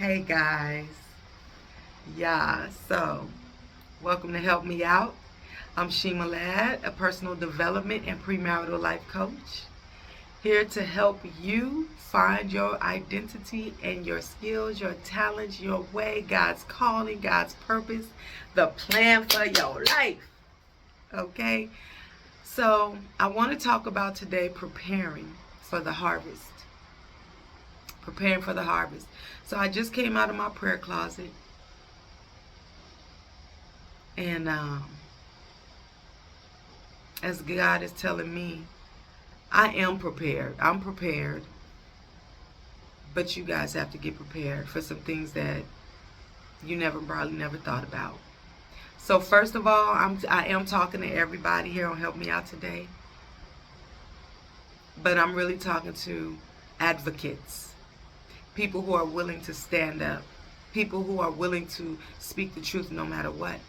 Hey guys, so welcome to Help Me Out. I'm Shema Ladd, a personal development and premarital life coach, here to help you find your identity and your skills, your talents, your way, God's calling, God's purpose, the plan for your life. Okay, so I want to talk about today preparing for the harvest. Preparing for the harvest. So I just came out of my prayer closet, and as God is telling me, I am prepared. I'm prepared, but you guys have to get prepared for some things that you probably never thought about. So first of all, I am talking to everybody here on Help Me Out today, but I'm really talking to advocates, people who are willing to stand up, people who are willing to speak the truth no matter what,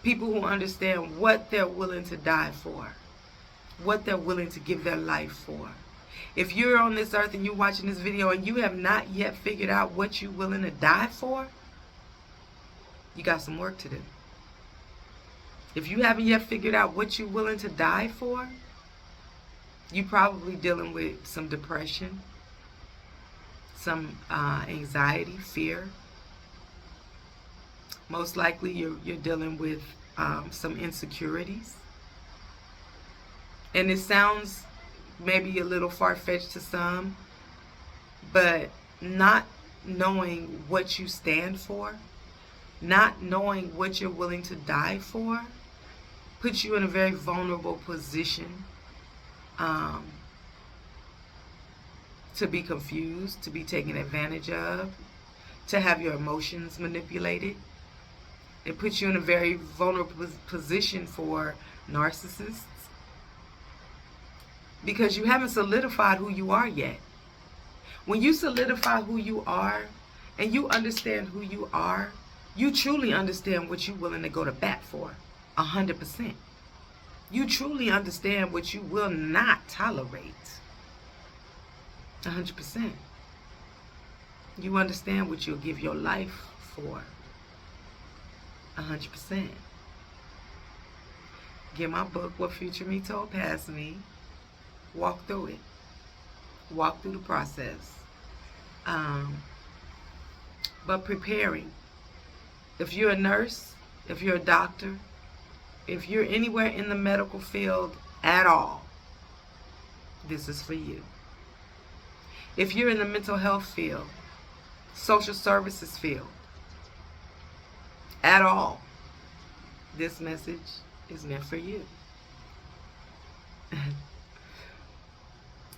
people who understand what they're willing to die for, what they're willing to give their life for. If you're on this earth and you're watching this video and you have not yet figured out what you're willing to die for, you got some work to do. If you haven't yet figured out what you're willing to die for, you're probably dealing with some depression, some anxiety, fear. Most likely you're dealing with some insecurities. And it sounds maybe a little far-fetched to some, but not knowing what you stand for, not knowing what you're willing to die for, puts you in a very vulnerable position to be confused, to be taken advantage of, to have your emotions manipulated. It puts you in a very vulnerable position for narcissists because you haven't solidified who you are yet. When you solidify who you are and you understand who you are, you truly understand what you're willing to go to bat for, 100%. You truly understand what you will not tolerate, 100%. You understand what you'll give your life for, 100%. Get my book, What Future Me Told Past Me. Walk through it. Walk through the process. But preparing. If you're a nurse, if you're a doctor, if you're anywhere in the medical field at all, this is for you. If you're in the mental health field, social services field, at all, this message is meant for you.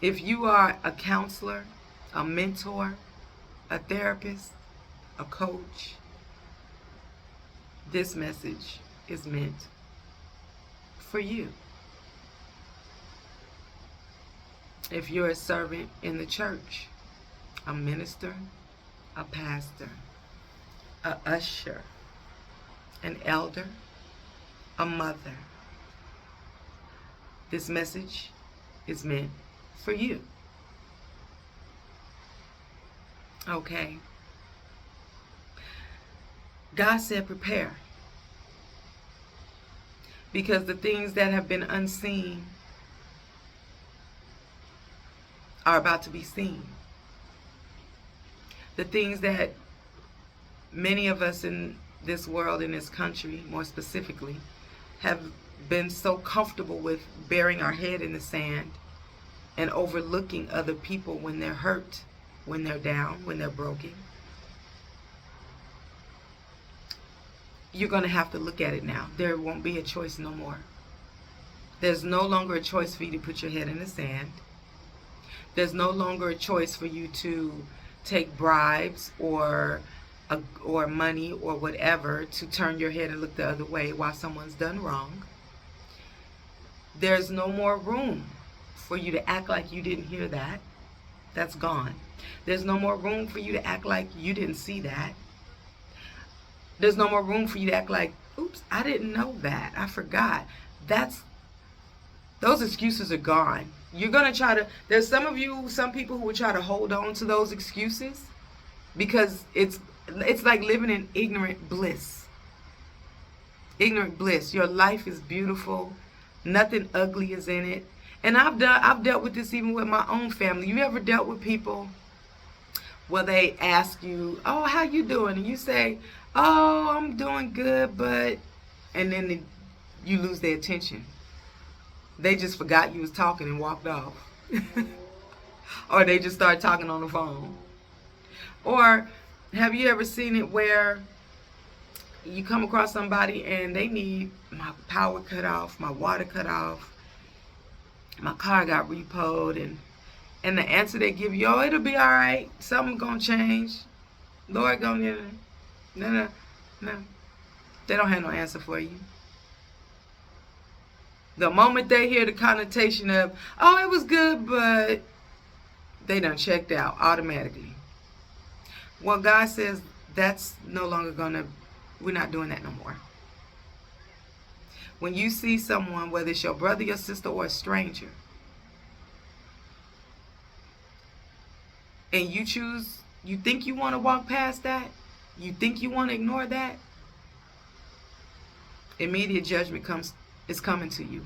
If you are a counselor, a mentor, a therapist, a coach, this message is meant for you. If you're a servant in the church, a minister, a pastor, a usher, an elder, a mother, this message is meant for you. Okay. God said prepare. Because the things that have been unseen are about to be seen. The things that many of us in this world, in this country, more specifically, have been so comfortable with burying our head in the sand and overlooking other people when they're hurt, when they're down, when they're broken. You're going to have to look at it now. There won't be a choice no more. There's no longer a choice for you to put your head in the sand. There's no longer a choice for you to take bribes or money or whatever to turn your head and look the other way while someone's done wrong. There's no more room for you to act like you didn't hear that. That's gone. There's no more room for you to act like you didn't see that. There's no more room for you to act like, oops, I didn't know that. I forgot. Those excuses are gone. You're going to try to, there's some people who will try to hold on to those excuses. because it's like living in ignorant bliss. Ignorant bliss. Your life is beautiful. Nothing ugly is in it. And I've dealt with this even with my own family. You ever dealt with people where they ask you, "Oh, how you doing?" And you say, "Oh, I'm doing good, but," and then you lose their attention. They just forgot you was talking and walked off. Or they just start talking on the phone. Or have you ever seen it where you come across somebody and they need my power cut off, my water cut off, my car got repoed, and the answer they give you, "Oh, it'll be all right. Something's gonna change. Lord gonna," no. They don't have no answer for you. The moment they hear the connotation of, "Oh, it was good, but," they done checked out automatically. Well, God says that's no longer we're not doing that no more. When you see someone, whether it's your brother, your sister, or a stranger, and you think you want to walk past that, you think you want to ignore that, immediate judgment is coming to you.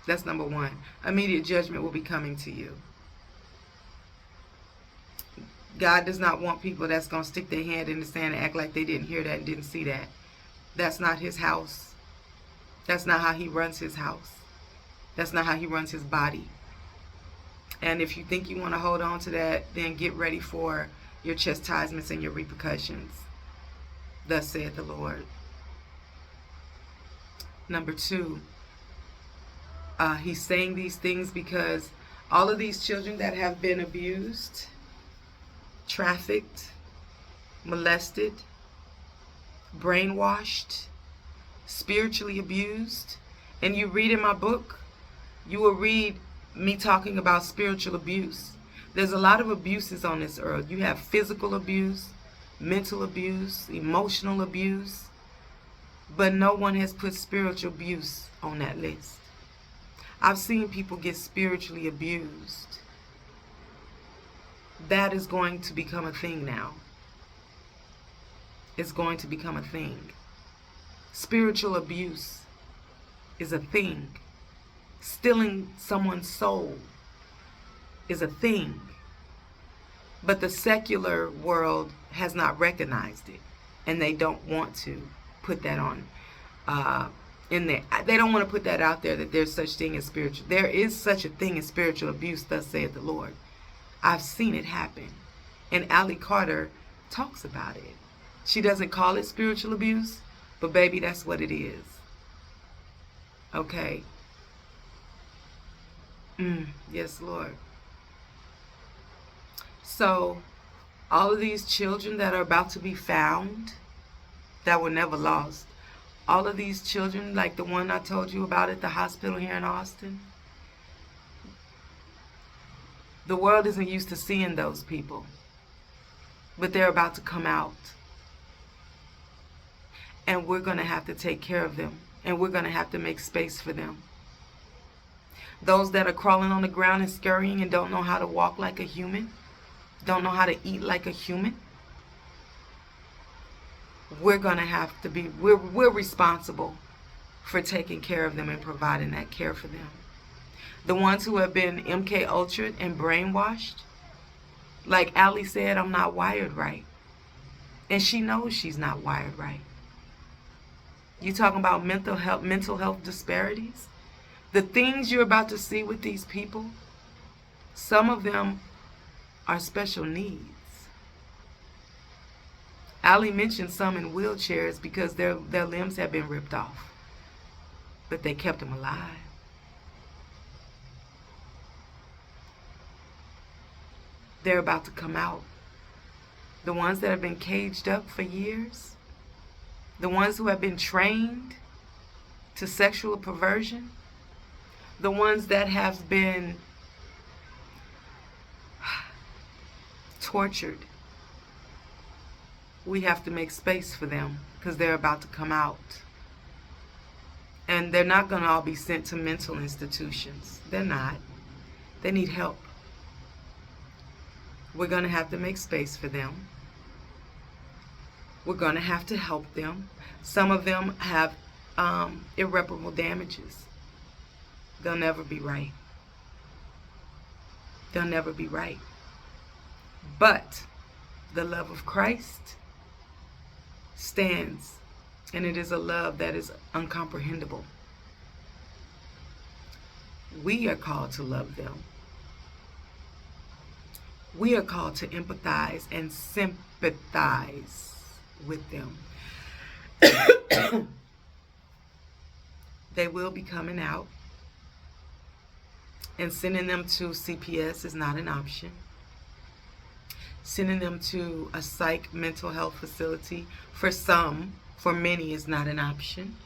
That's number one. Immediate judgment will be coming to you. God does not want people that's going to stick their hand in the sand and act like they didn't hear that and didn't see that. That's not his house. That's not how he runs his house. That's not how he runs his body. And if you think you want to hold on to that, then get ready for your chastisements and your repercussions. Thus saith the Lord. Number two, he's saying these things because all of these children that have been abused, trafficked, molested, brainwashed, spiritually abused, and you read in my book, you will read me talking about spiritual abuse. There's a lot of abuses on this earth. You have physical abuse, mental abuse, emotional abuse, but no one has put spiritual abuse on that list. I've seen people get spiritually abused. That is going to become a thing now. It's going to become a thing. Spiritual abuse is a thing. Stealing someone's soul is a thing. But the secular world has not recognized it, and they don't want to put that on in there. They don't want to put that out there, that there's such thing as spiritual. There is such a thing as spiritual abuse, thus saith the Lord. I've seen it happen. And Allie Carter talks about it. She doesn't call it spiritual abuse, but baby, that's what it is. Okay? Yes, Lord. So, all of these children that are about to be found, that were never lost, all of these children, like the one I told you about at the hospital here in Austin, the world isn't used to seeing those people, but they're about to come out. And we're going to have to take care of them, and we're going to have to make space for them. Those that are crawling on the ground and scurrying and don't know how to walk like a human, don't know how to eat like a human, we're going to have to be, we're responsible for taking care of them and providing that care for them. The ones who have been MK Ultra'd and brainwashed, like Allie said, I'm not wired right. And she knows she's not wired right. You talking about mental health disparities? The things you're about to see with these people, some of them are special needs. Allie mentioned some in wheelchairs because their limbs have been ripped off, but they kept them alive. They're about to come out. The ones that have been caged up for years, the ones who have been trained to sexual perversion, the ones that have been tortured. We have to make space for them because they're about to come out. And they're not going to all be sent to mental institutions. They're not. They need help. We're going to have to make space for them. We're going to have to help them. Some of them have irreparable damages. They'll never be right. They'll never be right. But the love of Christ stands, and it is a love that is incomprehensible. We are called to love them. We are called to empathize and sympathize with them. They will be coming out, and sending them to CPS is not an option. Sending them to a psych mental health facility for some, for many, is not an option.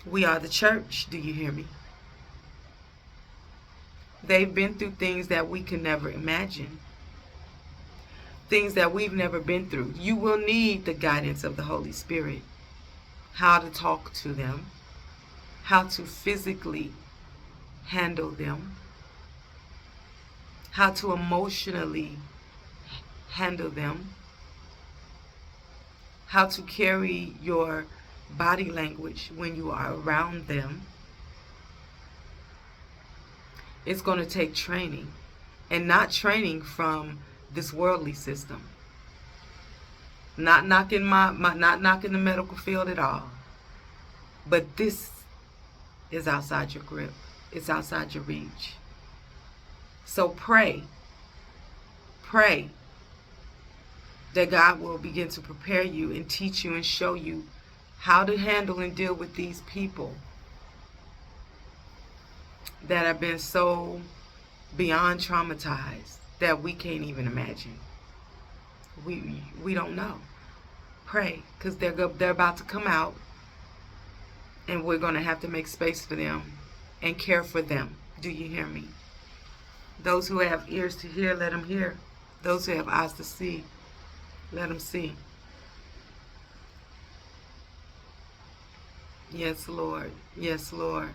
We are the church, do you hear me? They've been through things that we can never imagine. Things that we've never been through. You will need the guidance of the Holy Spirit. How to talk to them. How to physically handle them. How to emotionally handle them. How to carry your body language when you are around them. It's going to take training, and not training from this worldly system. Not knocking not knocking the medical field at all. But this is outside your grip. It's outside your reach. So pray that God will begin to prepare you and teach you and show you how to handle and deal with these people that have been so beyond traumatized that we can't even imagine. We don't know. Pray, because they're about to come out, and we're going to have to make space for them and care for them. Do you hear me? Those who have ears to hear, let them hear. Those who have eyes to see, let them see. Yes, Lord. Yes, Lord.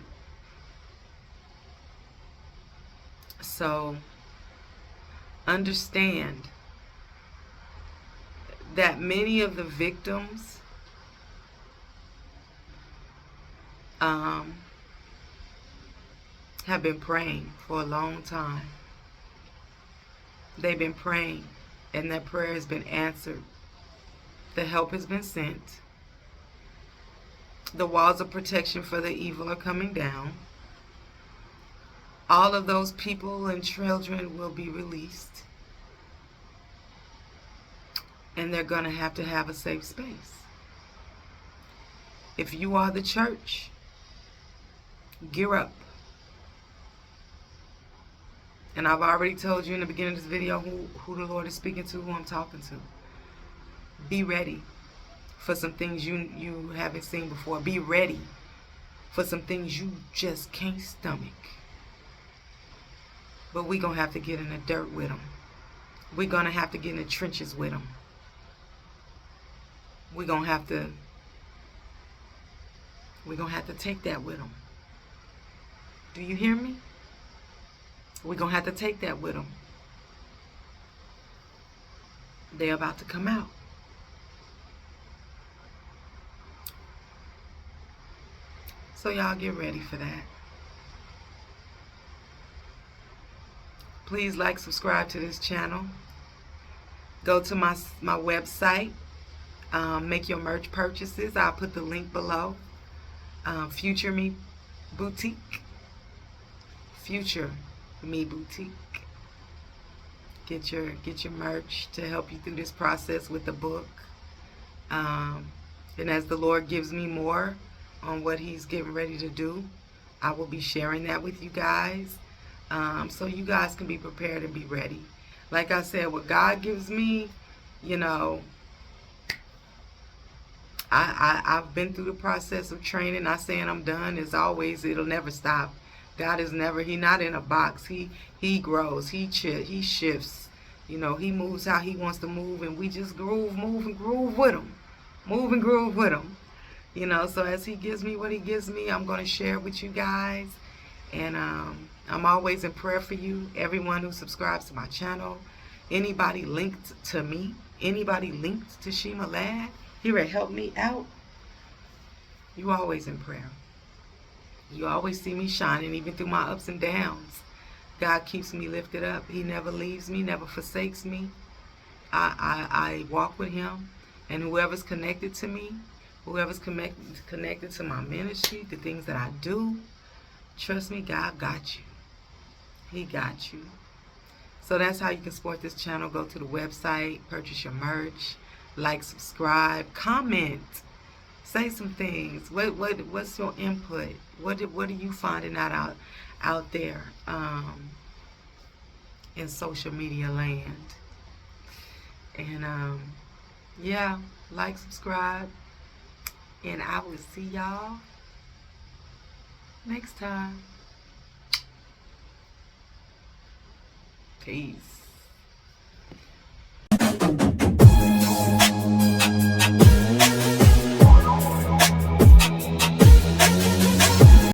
So, understand that many of the victims have been praying for a long time. They've been praying, and that prayer has been answered. The help has been sent. The walls of protection for the evil are coming down. All of those people and children will be released. And they're going to have a safe space. If you are the church, gear up. And I've already told you in the beginning of this video who the Lord is speaking to, who I'm talking to. Be ready for some things you haven't seen before. Be ready for some things you just can't stomach. But we're going to have to get in the dirt with them. We're going to have to get in the trenches with them. We're going to have to take that with them. Do you hear me? We're going to have to take that with them. They're about to come out. So y'all get ready for that. Please like, subscribe to this channel. Go to my website. Make your merch purchases. I'll put the link below. Future Me Boutique. Future Me Boutique. Get your merch to help you through this process with the book. And as the Lord gives me more on what He's getting ready to do, I will be sharing that with you guys. So you guys can be prepared and be ready. Like I said, what God gives me, you know, I've been through the process of training. Not saying I'm done. As always, it'll never stop. God is never, He's not in a box. He grows. He shifts. You know, He moves how He wants to move, and we just move and groove with Him. Move and groove with Him. You know, so as He gives me what He gives me, I'm going to share with you guys. And I'm always in prayer for you, everyone who subscribes to my channel, anybody linked to me, anybody linked to Shema Ladd, here to help me out. You always in prayer. You always see me shining, even through my ups and downs. God keeps me lifted up. He never leaves me, never forsakes me. I walk with him. And whoever's connected to me, whoever's connected to my ministry, the things that I do, trust me, God got you. He got you. So that's how you can support this channel. Go to the website, purchase your merch, like, subscribe, comment, say some things. What's your input? What are you finding out there in social media land? And yeah, like, subscribe, and I will see y'all next time. Peace.